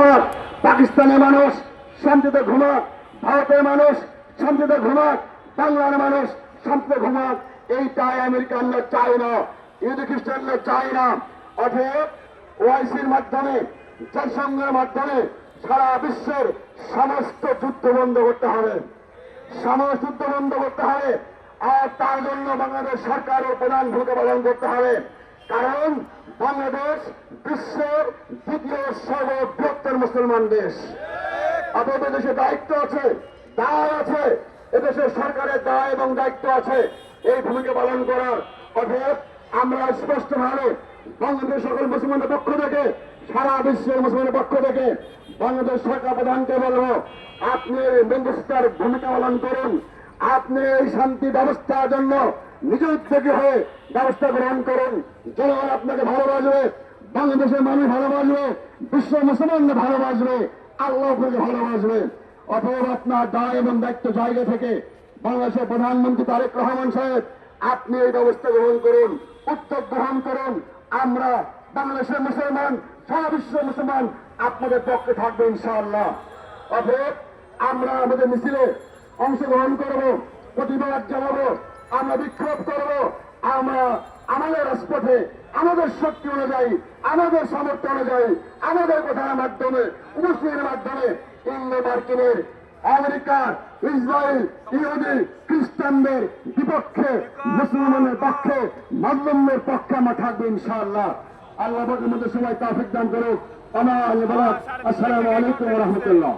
ঘুমাক, পাকিস্তানের মানুষ শান্তিতে ঘুমাক, ভারতের মানুষ শান্তিতে ঘুমাক, বাংলার মানুষ শান্তিতে ঘুমাক। এইটাই আমেরিকানরা চায় না, ইহুদি খ্রিস্টানরা চায় না। অতএব ওআইসির মাধ্যমে, জাতিসংঘের মাধ্যমে সারা বিশ্বের সমস্ত যুদ্ধ বন্ধ করতে হবে, সমস্ত যুদ্ধ বন্ধ করতে হবে। আর তার জন্য বাংলাদেশ সরকারের প্রধান ভূমিকা পালন করতে হবে। কারণ বাংলাদেশ বিশ্বের দ্বিতীয় সর্ববৃহত্তর মুসলমান দেশ। অতএব এদেশে দায়িত্ব আছে, দায় আছে, এদেশের সরকারের দায় এবং দায়িত্ব আছে এই ভূমিকা পালন করার। অতএব আমরা স্পষ্টভাবে বাংলাদেশ সকল মুসলমানের পক্ষ থেকে, সারা বিশ্বের মুসলমানের পক্ষ থেকে বাংলাদেশ সরকার প্রধানকে বলবো, আপনি মধ্যস্থতার ভূমিকা পালন করুন। আপনি এই শান্তি ব্যবস্থার জন্য নিজ উদ্যোগী হয়ে ব্যবস্থা গ্রহণ করুন। জনগণ আপনাকে ভালোবাসবে, বাংলাদেশের মানুষ ভালোবাসবে, বিশ্ব মুসলমানরা ভালোবাসবে, আল্লাহ আপনাকে ভালোবাসবে। অতএব আপনার দায় এবং দায়িত্ব জায়গা থেকে বাংলাদেশের প্রধানমন্ত্রী তারেক রহমান সাহেব, আপনি এই ব্যবস্থা গ্রহণ করুন, উদ্যোগ গ্রহণ করুন। আমরা বাংলাদেশের মুসলমান, সারা বিশ্ব মুসলমান আপনাদের পক্ষে থাকবে ইনশাআল্লাহ। অতএব আমরা আমাদের মিছিলে অংশগ্রহণ করব, প্রতিবাদ জানাবো, আমরা বিক্ষোভ করব, আমরা আমাদের রাজপথে আমাদের শক্তি অনুযায়ী, আমাদের সামর্থ্য অনুযায়ী, আমাদের কথার মাধ্যমে, উপস্থিতির মাধ্যমে ইংল্যান্ড, মার্কিনের, আমেরিকার, ইসরায়েল, ইহুদি খ্রিস্টানদের বিপক্ষে, মুসলমানের পক্ষে, মাজলুমের পক্ষে আমরা থাকবো ইনশাআল্লাহ। আল্লাহ আমাদের সবাই তৌফিক দান করুক। আসসালামু আলাইকুম ওয়া রাহমাতুল্লাহ।